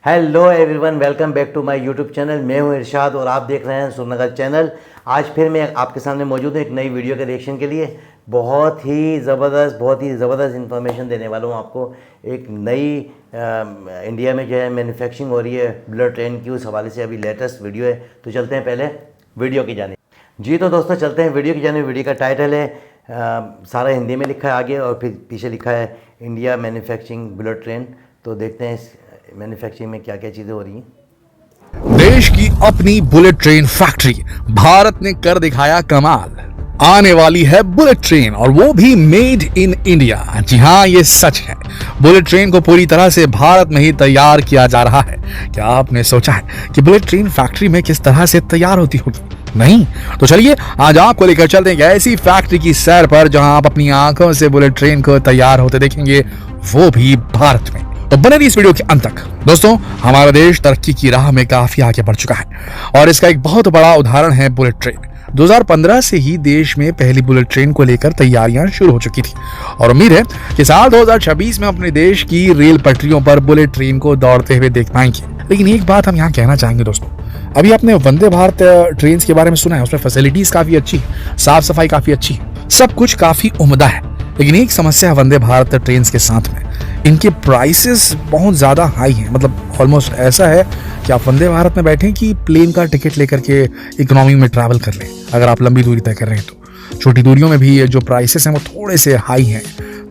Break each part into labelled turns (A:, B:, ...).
A: Hello everyone, welcome back to my YouTube channel. मैं हूं इरशाद और आप देख रहे हैं सुरनगर चैनल। आज फिर मैं आपके सामने मौजूद हूं एक नई वीडियो के रिएक्शन के लिए। बहुत ही ज़बरदस्त इन्फॉर्मेशन देने वाला हूं आपको। एक नई इंडिया में जो है मैन्युफैक्चरिंग हो रही है बुलेट ट्रेन की, उस हवाले से अभी लेटेस्ट वीडियो है। तो चलते हैं पहले वीडियो की जानिब। जी तो दोस्तों चलते हैं वीडियो की जानिब। वीडियो का टाइटल है सारा हिंदी में लिखा है आगे और फिर पीछे लिखा है इंडिया मैन्युफैक्चरिंग बुलेट ट्रेन। तो देखते हैं इस मैन्युफैक्चरिंग में क्या क्या चीज़ें हो रही हैं।
B: देश की अपनी बुलेट ट्रेन फैक्ट्री भारत ने कर दिखाया कमाल। आने वाली है बुलेट ट्रेन और वो भी मेड इन इंडिया। जी हाँ, ये सच है। बुलेट ट्रेन को पूरी तरह से भारत में ही तैयार किया जा रहा है। क्या आपने सोचा है कि बुलेट ट्रेन फैक्ट्री में किस तरह से तैयार होती होगी? नहीं तो चलिए आज आपको लेकर चलते हैं ऐसी फैक्ट्री की सैर पर जहां आप अपनी आंखों से बुलेट ट्रेन को तैयार होते देखेंगे, वो भी भारत में। तो बने रहिए इस वीडियो के अंत तक। दोस्तों, हमारा देश तरक्की की राह में काफी आगे बढ़ चुका है और इसका एक बहुत बड़ा उदाहरण है बुलेट ट्रेन। 2015 से ही देश में पहली बुलेट ट्रेन को लेकर तैयारियां शुरू हो चुकी थी और उम्मीद है कि साल 2026 में अपने देश की रेल पटरियों पर बुलेट ट्रेन को दौड़ते हुए देख पाएंगे। लेकिन एक बात हम यहाँ कहना चाहेंगे दोस्तों, अभी आपने वंदे भारत ट्रेन के बारे में सुना है। उसमें फैसिलिटीज काफी अच्छी है, साफ सफाई काफी अच्छी है, सब कुछ काफी उम्दा है। लेकिन एक समस्या है वंदे भारत ट्रेन के साथ में, इनके प्राइसेस बहुत ज़्यादा हाई हैं। मतलब ऑलमोस्ट ऐसा है कि आप वंदे भारत में बैठें कि प्लेन का टिकट लेकर के इकोनॉमी में ट्रैवल कर लें। अगर आप लंबी दूरी तय कर रहे हैं तो छोटी दूरियों में भी जो प्राइसेस हैं वो थोड़े से हाई हैं।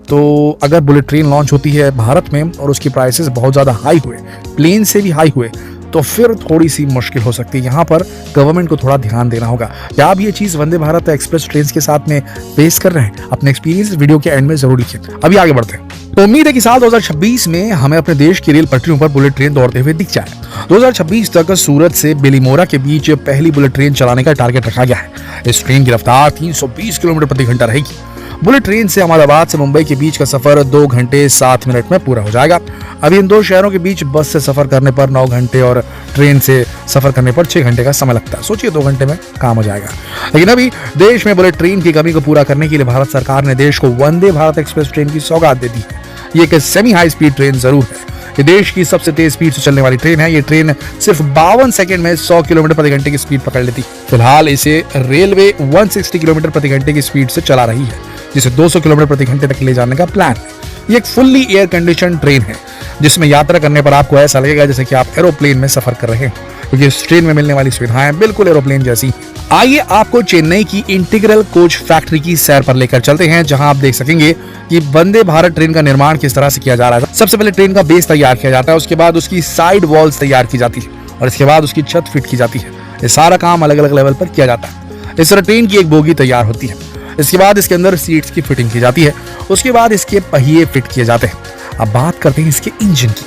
B: तो अगर बुलेट ट्रेन लॉन्च होती है भारत में और उसकी प्राइसेस बहुत ज़्यादा हाई हुए, प्लेन से भी हाई हुए, तो फिर थोड़ी सी मुश्किल हो सकती है। यहाँ पर गवर्नमेंट को थोड़ा ध्यान देना होगा। क्या आप ये चीज़ वंदे भारत एक्सप्रेस ट्रेन के साथ में पेश कर रहे हैं? अपने एक्सपीरियंस वीडियो के एंड में जरूर लिखिए। अभी आगे बढ़ते हैं। तो उम्मीद है कि साल 2026 में हमें अपने देश की रेल पटरियों पर बुलेट ट्रेन दौड़ते हुए दिख जाए। 2026 तक सूरत से बेलीमोरा के बीच पहली बुलेट ट्रेन चलाने का टारगेट रखा गया है। इस ट्रेन की रफ्तार 320 किलोमीटर प्रति घंटा रहेगी। बुलेट ट्रेन से अहमदाबाद से मुंबई के बीच का सफर 2 घंटे 7 मिनट में पूरा हो जाएगा। अभी इन दो शहरों के बीच बस से सफर करने पर 9 घंटे और ट्रेन से सफर करने पर 6 घंटे का समय लगता है। सोचिए 2 घंटे में काम हो जाएगा। लेकिन अभी देश में बुलेट ट्रेन की कमी को पूरा करने के लिए भारत सरकार ने देश को वंदे भारत एक्सप्रेस ट्रेन की सौगात दे दी है। ये एक सेमी हाई स्पीड ट्रेन जरूर है। ये देश की सबसे तेज स्पीड से चलने वाली ट्रेन है। ये ट्रेन सिर्फ 52 सेकंड में 100 किलोमीटर प्रति घंटे की स्पीड पकड़ लेती है। फिलहाल इसे रेलवे 160 किलोमीटर प्रति घंटे की स्पीड से चला रही है, जिसे 200 किलोमीटर प्रति घंटे तक ले जाने का प्लान है। ये एक फुल्ली एयर कंडीशन ट्रेन है जिसमें यात्रा करने पर आपको ऐसा लगेगा जैसे कि आप एरोप्लेन में सफर कर रहे हैं, क्योंकि इस ट्रेन में मिलने वाली सुविधाएं बिल्कुल एरोप्लेन जैसी। आइए आपको चेन्नई की इंटीग्रल कोच फैक्ट्री की सैर पर लेकर चलते हैं, जहां आप देख सकेंगे कि वंदे भारत ट्रेन का निर्माण किस तरह से किया जा रहा है। सबसे पहले ट्रेन का बेस तैयार किया जाता है, उसके बाद उसकी साइड वॉल्स तैयार की जाती है और इसके बाद उसकी छत फिट की जाती है। ये सारा काम अलग अलग लेवल पर किया जाता है। इस तरह ट्रेन की एक बोगी तैयार होती है। इसके बाद इसके अंदर सीट्स की फिटिंग की जाती है। उसके बाद इसके पहिए फिट किए जाते हैं। अब बात करते हैं इसके इंजन की।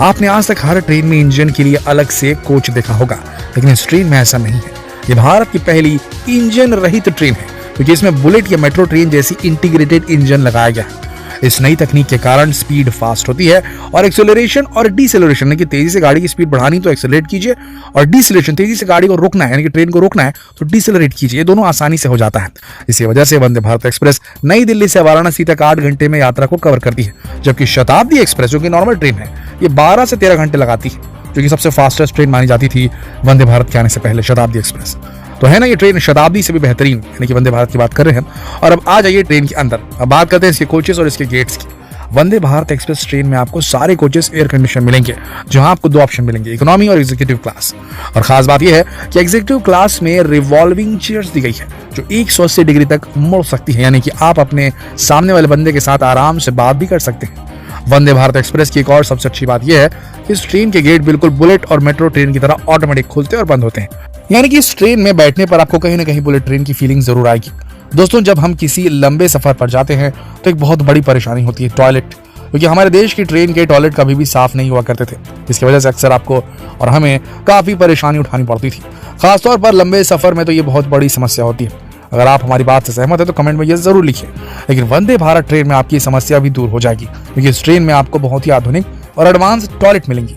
B: आपने आज तक हर ट्रेन में इंजन के लिए अलग से कोच देखा होगा, लेकिन इस ट्रेन में ऐसा नहीं है। ये भारत की पहली इंजन रहित ट्रेन है, क्योंकि इसमें बुलेट या मेट्रो ट्रेन जैसी इंटीग्रेटेड इंजन लगाया गया है। इस नई तकनीक के कारण स्पीड फास्ट होती है और एक्सेलरेशन और डिसेलरेशन, यानी कि तेजी से गाड़ी की स्पीड बढ़ानी तो एक्सेलरेट कीजिए और डिसेलरेशन, तेजी से गाड़ी को रोकना है यानी कि ट्रेन को रोकना है तो डिसेलरेट कीजिए। ये दोनों आसानी से हो जाता है। इसी वजह से वंदे भारत एक्सप्रेस नई दिल्ली से वाराणसी तक 8 घंटे में यात्रा को कवर करती है, जबकि शताब्दी एक्सप्रेस जो कि नॉर्मल ट्रेन है ये 12 से 13 घंटे लगाती है, जो कि सबसे फास्टेस्ट ट्रेन मानी जाती थी वंदे भारत के आने से पहले, शताब्दी एक्सप्रेस। तो है ना, ये ट्रेन शताब्दी से भी बेहतरीन, यानी कि वंदे भारत की बात कर रहे हैं। और अब आ जाइए ट्रेन के अंदर। अब बात करते हैं इसके कोचेस और इसके गेट्स की। वंदे भारत एक्सप्रेस ट्रेन में आपको सारे कोचेस एयर कंडीशन मिलेंगे, जहां आपको 2 ऑप्शन मिलेंगे, इकोनॉमी और एग्जीक्यूटिव क्लास। और खास बात यह है कि एग्जीक्यूटिव क्लास में रिवॉल्विंग चेयर्स दी गई है जो 180 डिग्री तक मुड़ सकती है, यानी कि आप अपने सामने वाले बंदे के साथ आराम से बात भी कर सकते हैं। वंदे भारत एक्सप्रेस की एक और सबसे अच्छी बात यह है कि इस ट्रेन के गेट बिल्कुल बुलेट और मेट्रो ट्रेन की तरह ऑटोमेटिक खुलते और बंद होते हैं, यानी कि इस ट्रेन में बैठने पर आपको कहीं ना कहीं बुलेट ट्रेन की फीलिंग जरूर आएगी। दोस्तों, जब हम किसी लंबे सफर पर जाते हैं तो एक बहुत बड़ी परेशानी होती है टॉयलेट, क्योंकि हमारे देश की ट्रेन के टॉयलेट कभी भी साफ नहीं हुआ करते थे, जिसकी वजह से अक्सर आपको और हमें काफी परेशानी उठानी पड़ती थी। खासतौर पर लंबे सफर में तो ये बहुत बड़ी समस्या होती है। अगर आप हमारी बात से सहमत है तो कमेंट में ये जरूर लिखिए। लेकिन वंदे भारत ट्रेन में आपकी समस्या भी दूर हो जाएगी, क्योंकि इस ट्रेन में आपको बहुत ही आधुनिक और एडवांस टॉयलेट मिलेंगी।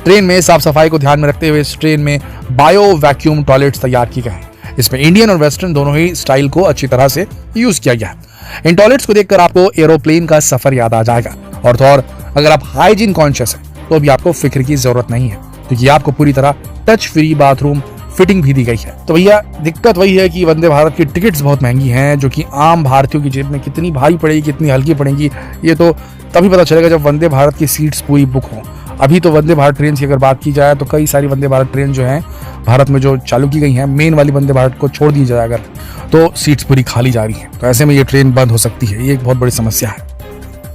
B: ट्रेन में साफ सफाई को ध्यान में रखते हुए इस ट्रेन में बायो वैक्यूम टॉयलेट्स तैयार किए गए हैं। इसमें इंडियन और वेस्टर्न दोनों ही स्टाइल को अच्छी तरह से यूज किया गया है। इन टॉयलेट्स को देखकर आपको एरोप्लेन का सफर याद आ जाएगा। और तो और अगर आप हाइजीन कॉन्शियस हैं तो अभी आपको फिक्र की जरूरत नहीं है, क्योंकि आपको पूरी तरह टच फ्री बाथरूम फिटिंग भी दी गई है। तो भैया दिक्कत वही है कि वंदे भारत की टिकट्स बहुत महंगी हैं, जो कि आम भारतीयों की जेब में कितनी भारी पड़ेगी, कितनी हल्की पड़ेगी, ये तो तभी पता चलेगा जब वंदे भारत की सीट्स पूरी बुक हों। अभी तो वंदे भारत ट्रेन की अगर बात की जाए तो कई सारी वंदे भारत ट्रेन जो हैं भारत में जो चालू की गई हैं, मेन वाली वंदे भारत को छोड़ दी जाए अगर, तो सीट्स पूरी खाली जा रही हैं। तो ऐसे में ये ट्रेन बंद हो सकती है, ये एक बहुत बड़ी समस्या है।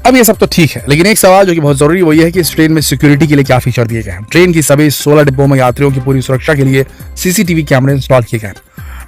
B: अब ये सब तो ठीक है, लेकिन एक सवाल जो कि बहुत जरूरी वो ये है कि इस ट्रेन में सिक्योरिटी के लिए क्या फीचर दिए गए हैं। ट्रेन की सभी 16 डिब्बों में यात्रियों की पूरी सुरक्षा के लिए सीसीटीवी कैमरे इंस्टॉल किए गए हैं।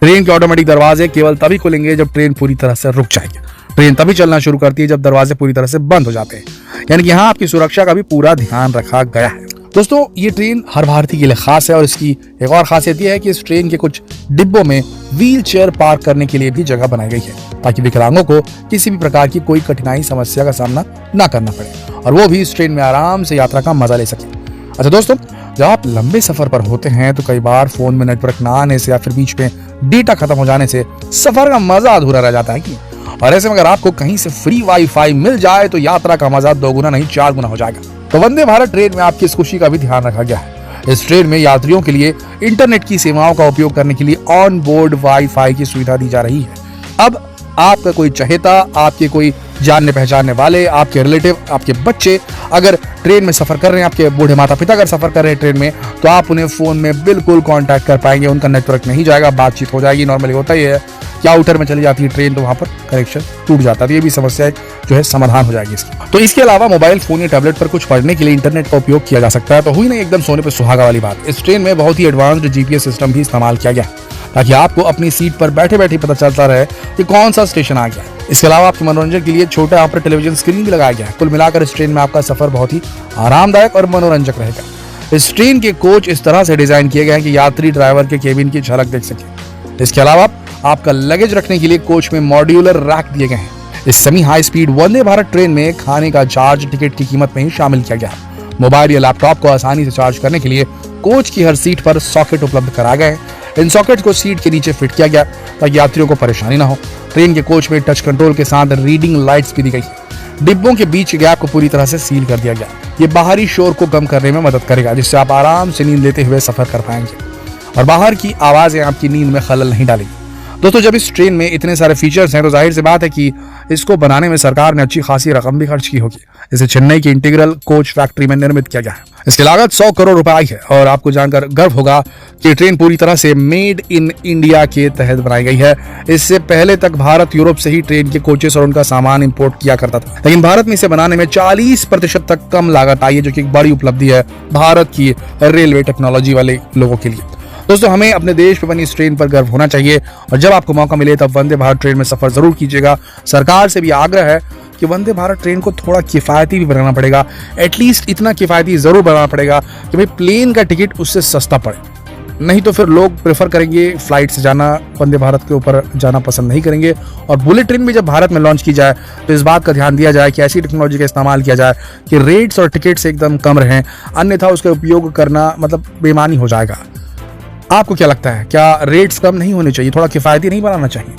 B: ट्रेन के ऑटोमेटिक दरवाजे केवल तभी खुलेंगे जब ट्रेन पूरी तरह से रुक जाएगी। ट्रेन तभी चलना शुरू करती है जब दरवाजे पूरी तरह से बंद हो जाते हैं, यानी कि यहाँ आपकी सुरक्षा का भी पूरा ध्यान रखा गया है। दोस्तों ये ट्रेन हर भारतीय के लिए खास है और इसकी एक और खासियत यह है कि इस ट्रेन के कुछ डिब्बों में व्हील चेयर पार्क करने के लिए भी जगह बनाई गई है, ताकि विकलांगों को किसी भी प्रकार की कोई कठिनाई समस्या का सामना ना करना पड़े और वो भी इस ट्रेन में आराम से यात्रा का मजा ले सके। अच्छा दोस्तों, जब आप लंबे सफर पर होते हैं तो कई बार फोन में नेटवर्क ना आने से या फिर बीच में डेटा खत्म हो जाने से सफर का मजा अधूरा रह जाता है कि, और ऐसे में अगर आपको कहीं से फ्री वाईफाई मिल जाए तो यात्रा का मजा 2 गुना नहीं 4 गुना हो जाएगा। तो वंदे भारत ट्रेन में आपकी इस खुशी का भी ध्यान रखा गया है। इस ट्रेन में यात्रियों के लिए इंटरनेट की सेवाओं का उपयोग करने के लिए ऑन बोर्ड वाईफाई की सुविधा दी जा रही है। अब आपका कोई चहेता, आपके कोई जानने पहचानने वाले, आपके रिलेटिव, आपके बच्चे अगर ट्रेन में सफर कर रहे हैं, आपके बूढ़े माता पिता अगर सफर कर रहे हैं ट्रेन में, तो आप उन्हें फोन में बिल्कुल कांटेक्ट कर पाएंगे। उनका नेटवर्क नहीं जाएगा, बातचीत हो जाएगी। नॉर्मली होता ही है कि आउटर में चली जाती है ट्रेन तो वहां पर कनेक्शन टूट जाता है, तो ये भी समस्या जो है समाधान हो जाएगी इसकी। तो इसके अलावा मोबाइल फोन या टैबलेट पर कुछ पढ़ने के लिए इंटरनेट का उपयोग किया जा सकता है। तो हुई नहीं एकदम सोने पे सुहागा वाली बात। इस ट्रेन में बहुत ही एडवांस्ड जीपीएस सिस्टम भी इस्तेमाल किया गया, ताकि आपको अपनी सीट पर बैठे बैठे पता चलता रहे कि कौन सा स्टेशन आ गया। इसके अलावा आपके मनोरंजन के लिए छोटा यहाँ पर टेलीविजन स्क्रीन भी लगाया गया है। कुल मिलाकर इस ट्रेन में आपका सफर बहुत ही आरामदायक और मनोरंजक रहेगा। इस ट्रेन के कोच इस तरह से डिजाइन किए गए हैं कि यात्री ड्राइवर के केबिन की झलक देख सके। इसके अलावा आपका लगेज रखने के लिए कोच में मॉड्यूलर रैक दिए गए हैं। इस semi high speed Vande Bharat train में खाने का चार्ज टिकट की कीमत में ही शामिल किया गया है। मोबाइल या लैपटॉप को आसानी से चार्ज करने के लिए कोच की हर सीट पर सॉकेट उपलब्ध कराए गए हैं। इन सॉकेट को सीट के नीचे फिट किया गया ताकि यात्रियों को परेशानी ना हो। ट्रेन के कोच में टच कंट्रोल के साथ रीडिंग लाइट्स भी दी गई है। डिब्बों के बीच गैप को पूरी तरह से सील कर दिया गया। ये बाहरी शोर को कम करने में मदद करेगा, जिससे आप आराम से नींद लेते हुए सफर कर पाएंगे और बाहर की आवाजें आपकी नींद में खलल नहीं डालेंगी। दोस्तों जब इस ट्रेन में इतने सारे फीचर्स हैं तो जाहिर सी बात है कि इसको बनाने में सरकार ने अच्छी खासी रकम भी खर्च की होगी। इसे चेन्नई की इंटीग्रल कोच फैक्ट्री में निर्मित किया गया है। इसकी लागत 100 करोड़ रुपए आई है और आपको जानकर गर्व होगा कि ट्रेन पूरी तरह से मेड इन इंडिया के तहत बनाई गई है। इससे पहले तक भारत यूरोप से ही ट्रेन के कोचेस और उनका सामान इंपोर्ट किया करता था, लेकिन भारत में इसे बनाने में 40% तक कम लागत आई है, जो कि एक बड़ी उपलब्धि है भारत की रेलवे टेक्नोलॉजी वाले लोगों के लिए। दोस्तों हमें अपने देश पे बनी इस ट्रेन पर गर्व होना चाहिए और जब आपको मौका मिले तब वंदे भारत ट्रेन में सफर जरूर कीजिएगा। सरकार से भी आग्रह है कि वंदे भारत ट्रेन को थोड़ा किफायती भी बनाना पड़ेगा, एटलीस्ट इतना किफायती जरूर बनाना पड़ेगा कि भाई प्लेन का टिकट उससे सस्ता पड़े। नहीं तो फिर लोग प्रेफर करेंगे फ्लाइट से जाना, वंदे भारत के ऊपर जाना पसंद नहीं करेंगे। और बुलेट ट्रेन भी जब भारत में लॉन्च की जाए तो इस बात का ध्यान दिया जाए कि ऐसी टेक्नोलॉजी का इस्तेमाल किया जाए कि रेट्स और टिकट्स एकदम कम रहें, अन्यथा उसका उपयोग करना मतलब बेईमानी हो जाएगा। आपको क्या लगता है, क्या रेट्स कम नहीं होने चाहिए, थोड़ा किफायती नहीं बनाना चाहिए?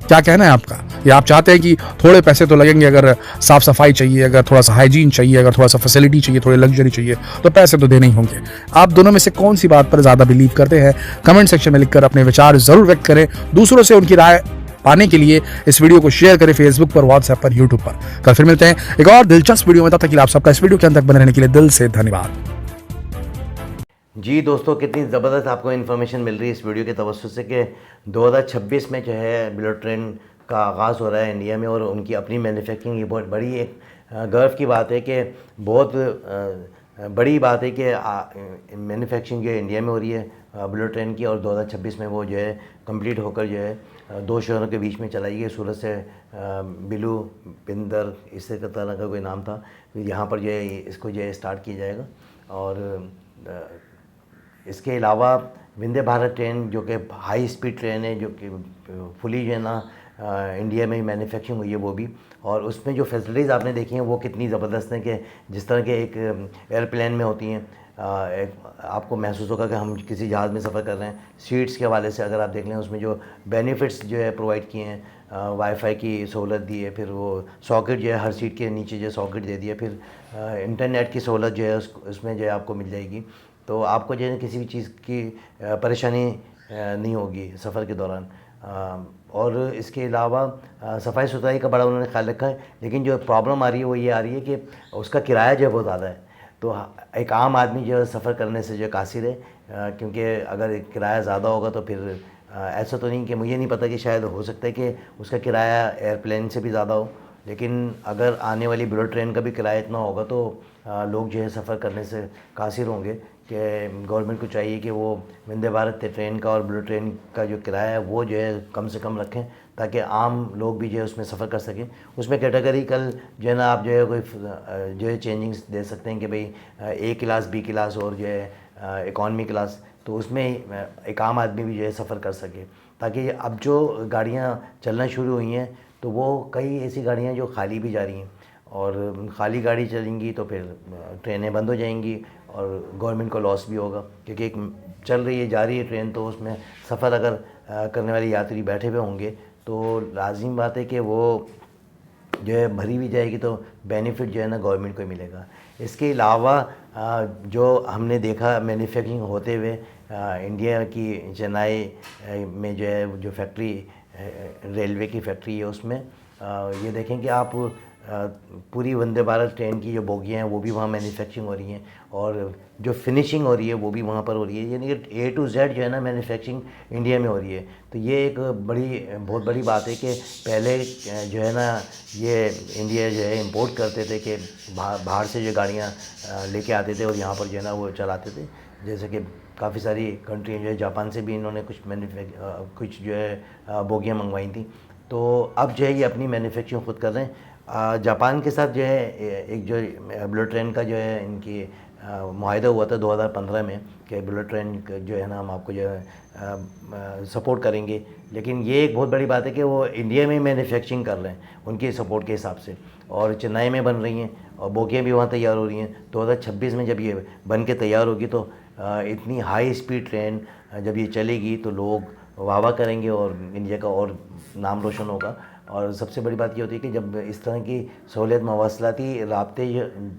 B: क्या कहना है आपका? या आप चाहते हैं कि थोड़े पैसे तो लगेंगे, अगर साफ सफाई चाहिए, अगर थोड़ा सा हाइजीन चाहिए, अगर थोड़ा सा फैसिलिटी चाहिए, थोड़ी लग्जरी चाहिए, तो पैसे तो देने ही होंगे। आप दोनों में से कौन सी बात पर ज्यादा बिलीव करते हैं? कमेंट सेक्शन में लिखकर अपने विचार जरूर व्यक्त करें। दूसरों से उनकी राय पाने के लिए इस वीडियो को शेयर करें फेसबुक पर, व्हाट्सएप पर, यूट्यूब पर। कल फिर मिलते हैं एक और दिलचस्प वीडियो में। तब तक के लिए आप सबका इस वीडियो के अंत तक बने रहने के लिए दिल से धन्यवाद।
A: जी दोस्तों, कितनी ज़बरदस्त आपको इन्फॉर्मेशन मिल रही है इस वीडियो के तवज्जुह से कि 2026 में जो है बुलेट ट्रेन का आगाज़ हो रहा है इंडिया में और उनकी अपनी मैन्युफैक्चरिंग। ये बहुत बड़ी एक गर्व की बात है कि बहुत बड़ी बात है कि मैन्युफैक्चरिंग जो है इंडिया में हो रही है बुलेट ट्रेन की, और 2026 में वो जो है कंप्लीट होकर जो है 2 शहरों के बीच में चलाई गई। सूरत से बिलू बिंदर इस तरह का कोई नाम था, यहाँ पर जो है इसको जो है स्टार्ट किया जाएगा। और इसके अलावा वंदे भारत ट्रेन जो कि हाई स्पीड ट्रेन है, जो कि फुली जो है ना इंडिया में ही मैन्युफैक्चरिंग हुई है वो भी, और उसमें जो फैसिलिटीज़ आपने देखी हैं वो कितनी ज़बरदस्त हैं कि जिस तरह के एक एयरप्लेन में होती हैं एक आपको महसूस होगा कि हम किसी जहाज़ में सफ़र कर रहे हैं। सीट्स के हवाले से अगर आप देख लें, उसमें जो बेनिफिट्स जो है प्रोवाइड किए हैं, वाईफाई की सहूलत दी है, फिर वो सॉकेट जो है हर सीट के नीचे जो सॉकेट दे दिया, फिर इंटरनेट की सहूलत जो है उसमें जो है आपको मिल जाएगी। तो आपको जो है किसी भी चीज़ की परेशानी नहीं होगी सफ़र के दौरान। और इसके अलावा सफाई सुथराई का बड़ा उन्होंने ख्याल रखा है, लेकिन जो प्रॉब्लम आ रही है वो ये आ रही है कि उसका किराया जो है बहुत ज़्यादा है। तो एक आम आदमी जो है सफ़र करने से जो है कासिर है, क्योंकि अगर किराया ज़्यादा होगा तो फिर ऐसा तो नहीं कि मुझे नहीं पता कि शायद हो सकता है कि उसका किराया एयरप्लेन से भी ज़्यादा हो, लेकिन अगर आने वाली बुलेट ट्रेन का भी किराया इतना होगा तो लोग जो है सफ़र करने से कासिर होंगे। कि गवर्नमेंट को चाहिए कि वो वंदे भारत ट्रेन का और बुलेट ट्रेन का जो किराया है वो जो है कम से कम रखें, ताकि आम लोग भी जो है उसमें सफ़र कर सकें। उसमें कैटेगरिकल जो है ना आप जो है कोई जो है चेंजिंग्स दे सकते हैं कि भाई ए क्लास, बी क्लास और जो है इकॉनमी क्लास, तो उसमें एक आम आदमी भी जो है सफ़र कर सके। ताकि अब जो गाड़ियाँ चलना शुरू हुई हैं तो वो कई ऐसी गाड़ियाँ जो खाली भी जा रही हैं, और ख़ाली गाड़ी चलेंगी तो फिर ट्रेनें बंद हो जाएंगी और गवर्नमेंट को लॉस भी होगा, क्योंकि एक चल रही है, जा रही है ट्रेन, तो उसमें सफ़र अगर करने वाले यात्री बैठे हुए होंगे तो लाजिम बात है कि वो जो है भरी भी जाएगी, तो बेनिफिट जो है ना गवर्नमेंट को ही मिलेगा। इसके अलावा जो हमने देखा मैन्युफैक्चरिंग होते हुए इंडिया की चेन्नई में जो है जो फैक्ट्री रेलवे की फैक्ट्री है, उसमें ये देखें कि आप पूरी वंदे भारत ट्रेन की जो बोगियाँ हैं वो भी वहाँ मैन्युफैक्चरिंग हो रही हैं, और जो फिनिशिंग हो रही है वो भी वहाँ पर हो रही है, यानी कि A to Z जो है ना मैन्युफैक्चरिंग इंडिया में हो रही है। तो ये एक बहुत बड़ी बात है कि पहले जो है ना ये इंडिया जो है इंपोर्ट करते थे, कि बाहर से जो गाड़ियाँ लेके आते थे और यहाँ पर जो है ना वो चलाते थे। जैसे कि काफ़ी सारी कंट्री जो है, जापान से भी इन्होंने कुछ जो है बोगियाँ मंगवाई थी। तो अब जो है ये अपनी मैन्युफैक्चरिंग खुद कर रहे हैं। जापान के साथ जो है एक जो बुलेट ट्रेन का जो है इनकी मुआहिदा हुआ था 2015 में कि बुलेट ट्रेन जो है ना हम आपको जो है सपोर्ट करेंगे, लेकिन ये एक बहुत बड़ी बात है कि वो इंडिया में मैन्युफैक्चरिंग कर रहे हैं उनके सपोर्ट के हिसाब से, और चेन्नई में बन रही हैं और बोगियाँ भी वहाँ तैयार हो रही हैं। 2026 में जब ये बन के तैयार होगी तो इतनी हाई स्पीड ट्रेन जब ये चलेगी तो लोग वाह करेंगे और इंडिया का और नाम रोशन होगा। और सबसे बड़ी बात ये होती है कि जब इस तरह की सहूलियत मवासलाती राब्ते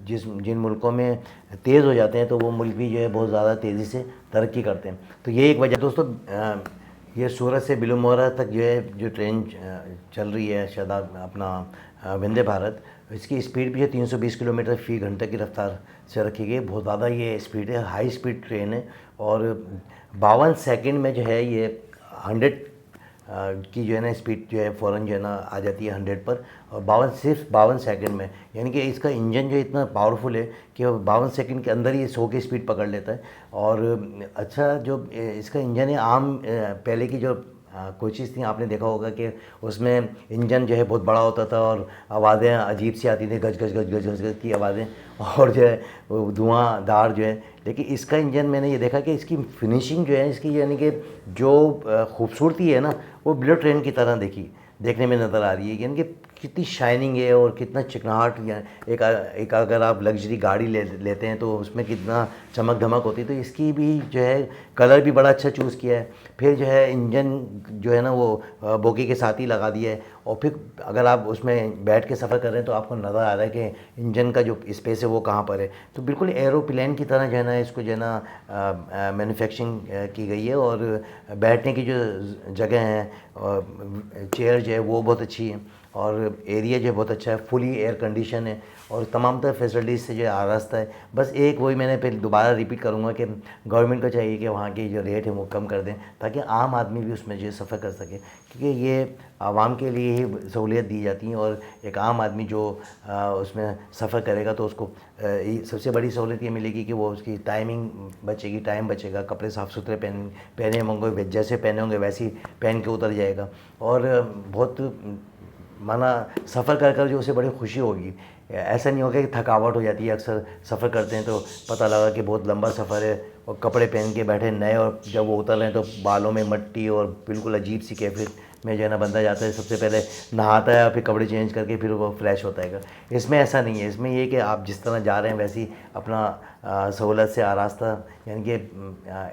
A: जिन मुल्कों में तेज़ हो जाते हैं तो वो मुल्क भी जो है बहुत ज़्यादा तेज़ी से तरक्की करते हैं। तो ये एक वजह दोस्तों, ये सूरत से बिलुमोरा तक जो है जो ट्रेन चल रही है शादाब अपना वंदे भारत, इसकी स्पीड भी है 320 किलोमीटर फ़ी घंटे की रफ्तार से रखी गई। बहुत ज़्यादा ये स्पीड है, हाई स्पीड ट्रेन है, और 52 सेकंड में जो है ये 100 की जो है ना स्पीड जो है फ़ौरन जो है ना आ जाती है 100 पर, और सिर्फ 52 सेकंड में। यानी कि इसका इंजन जो इतना पावरफुल है कि 52 सेकंड के अंदर ही 100 की स्पीड पकड़ लेता है। और अच्छा जो इसका इंजन है, आम पहले की जो कोचिज़ थी आपने देखा होगा कि उसमें इंजन जो है बहुत बड़ा होता था और आवाज़ें अजीब सी आती थी, गज गज गज गज गज गज की आवाज़ें, और जो है वो धुआंधार जो है। लेकिन इसका इंजन मैंने ये देखा कि इसकी फिनिशिंग जो है इसकी, यानी कि जो खूबसूरती है ना वो बुलेट ट्रेन की तरह देखने में नज़र आ रही है, यानी कि कितनी शाइनिंग है और कितना चिकनाहट। एक अगर आप लग्जरी गाड़ी लेते हैं तो उसमें कितना चमक धमक होती है, तो इसकी भी जो है कलर भी बड़ा अच्छा चूज़ किया है। फिर जो है इंजन जो है ना वो बोगी के साथ ही लगा दिया है, और फिर अगर आप उसमें बैठ के सफ़र कर रहे हैं तो आपको नज़र आ रहा है कि इंजन का जो स्पेस है वो कहाँ पर है। तो बिल्कुल एरोप्लेन की तरह जो है ना इसको जो है ना मैन्युफैक्चरिंग की गई है, और बैठने की जो जगह है, चेयर जो है वो बहुत अच्छी है, और एरिया जो है बहुत अच्छा है, फुली एयर कंडीशन है, और तमाम तरह फैसिलिटीज़ से जो है आरास्ता है। बस एक वही मैंने फिर दोबारा रिपीट करूँगा कि गवर्नमेंट को चाहिए कि वहाँ की जो रेट है वो कम कर दें, ताकि आम आदमी भी उसमें जो है सफ़र कर सके, क्योंकि ये आवाम के लिए ही सहूलियत दी जाती हैं, और एक आम आदमी जो उसमें सफ़र करेगा तो उसको सबसे बड़ी सहूलियत ये मिलेगी कि वो उसकी टाइमिंग बचेगी, टाइम बचेगा, कपड़े साफ़ सुथरे पहने होंगे, जैसे पहने होंगे वैसे ही पहन के उतर जाएगा, और बहुत माना सफ़र कर जो उसे बड़ी खुशी होगी। ऐसा नहीं होगा कि थकावट हो जाती है। अक्सर सफ़र करते हैं तो पता लगा कि बहुत लंबा सफ़र है और कपड़े पहन के बैठे नए, और जब वो उतर रहे हैं तो बालों में मट्टी और बिल्कुल अजीब सी कैफियत में जो है ना बंदा जाता है, सबसे पहले नहाता है, फिर कपड़े चेंज करके फिर वो फ्रेश होता है। इसमें ऐसा नहीं है, इसमें ये कि आप जिस तरह जा रहे हैं वैसे ही अपना सहूलत से आरास्ता यानी कि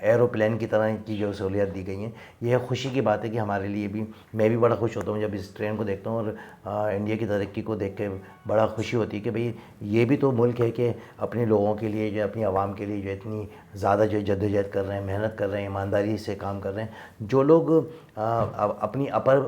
A: एरोप्लेन की तरह की जो सहूलियत दी गई हैं, यह खुशी की बात है कि हमारे लिए भी, मैं भी बड़ा खुश होता हूँ जब इस ट्रेन को देखता हूँ और इंडिया की तरक्की को देख के बड़ा खुशी होती है कि भाई ये भी तो मुल्क है कि अपने लोगों के लिए, जो अपनी आवाम के लिए जो इतनी ज़्यादा जो जद्दोजहद कर रहे हैं, मेहनत कर रहे हैं, ईमानदारी से काम कर रहे हैं। जो लोग अपनी अपर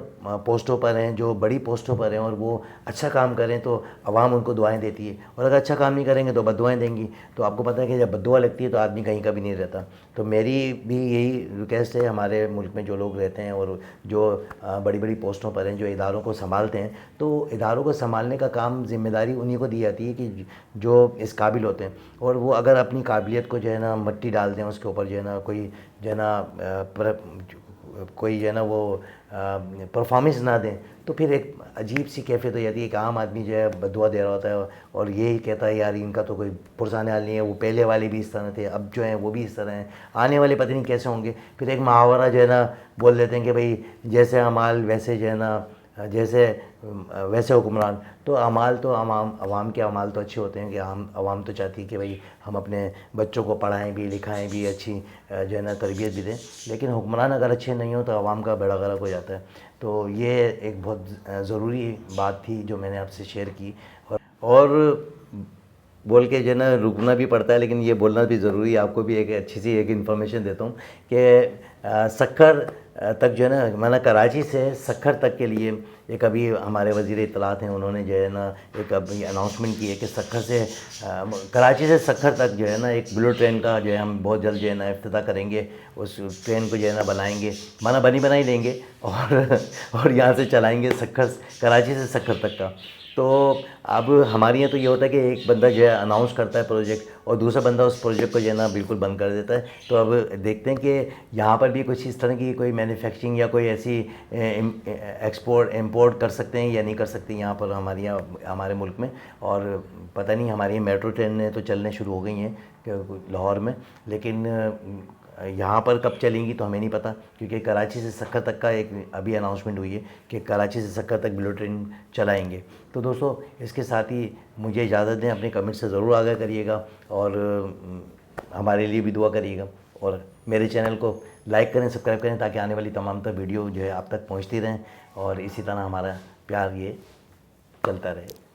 A: पोस्टों पर हैं, जो बड़ी पोस्टों पर हैं और वो अच्छा काम करें तो आवाम उनको दुआएं देती है, और अगर अच्छा काम नहीं करेंगे तो बद्दुआएं देंगी। तो आपको पता है कि जब बद्दुआ लगती है तो आदमी कहीं का भी नहीं रहता। तो मेरी भी यही रिक्वेस्ट है हमारे मुल्क में जो लोग रहते हैं और जो बड़ी बड़ी पोस्टों पर हैं, जो इदारों को संभालते हैं, तो इदारों को संभालने का काम, जिम्मेदारी उन्हीं को दी जाती है कि जो इस काबिल होते हैं। और वो अगर अपनी काबिलियत को जो है ना मट्टी डाल दें उसके ऊपर, जो है ना कोई जो है ना कोई जो है ना वो परफॉर्मेंस ना दें, तो फिर एक अजीब सी कैफियत हो जाती है। एक आम आदमी जो है बदुआ दे रहा होता है और यही कहता है यार इनका तो कोई पुरसाने हाल नहीं है, वो पहले वाले भी इस तरह थे, अब जो हैं वो भी इस तरह हैं, आने वाले पता नहीं कैसे होंगे। फिर एक मुहावरा जो है ना बोल देते हैं कि भाई जैसे अमाल वैसे जो है ना, जैसे वैसे हुक्मरान। तो अमाल तो अवाम के अमाल तो अच्छे होते हैं कि अवाम तो चाहती है कि भाई हम अपने बच्चों को पढ़ाएं भी, लिखाएं भी, अच्छी जो है ना तरबियत भी दें। लेकिन हुक्मरान अगर अच्छे नहीं हो तो अवाम का बेड़ा गर्क हो जाता है। तो ये एक बहुत ज़रूरी बात थी जो मैंने आपसे शेयर की। और बोल के जो है ना रुकना भी पड़ता है, लेकिन ये बोलना भी ज़रूरी है। आपको भी एक अच्छी सी एक इन्फॉर्मेशन देता हूँ कि सक्खर तक जो है ना, माना कराची से सक्खर तक के लिए एक अभी हमारे वज़ीर इत्तलात हैं, उन्होंने जो है ना एक अभी अनाउंसमेंट की है कि सक्खर से कराची से सक्खर तक जो है ना एक बुलेट ट्रेन का जो है हम बहुत जल्द जो है ना इफ्तिताह करेंगे। उस ट्रेन को जो है ना बनाएंगे, माना बनी बनाई लेंगे और यहाँ से चलाएंगे सक्खर, कराची से सक्खर तक का। तो अब हमारे यहाँ तो ये होता है कि एक बंदा जो है अनाउंस करता है प्रोजेक्ट और दूसरा बंदा उस प्रोजेक्ट को जो है ना बिल्कुल बंद कर देता है। तो अब देखते हैं कि यहाँ पर भी कुछ इस तरह की कोई मैन्युफैक्चरिंग या कोई ऐसी एक्सपोर्ट इंपोर्ट कर सकते हैं या नहीं कर सकते यहाँ पर हमारे मुल्क में। और पता नहीं, हमारी मेट्रो ट्रेनें तो चलने शुरू हो गई हैं लाहौर में, लेकिन यहाँ पर कब चलेंगी तो हमें नहीं पता, क्योंकि कराची से सक्खर तक का एक अभी अनाउंसमेंट हुई है कि कराची से सक्खर तक बुलेट ट्रेन चलाएंगे। तो दोस्तों, इसके साथ ही मुझे इजाज़त दें, अपने कमेंट से ज़रूर आगाह करिएगा और हमारे लिए भी दुआ करिएगा। और मेरे चैनल को लाइक करें, सब्सक्राइब करें, ताकि आने वाली तमाम वीडियो जो है आप तक पहुँचती रहें और इसी तरह हमारा प्यार ये चलता रहे।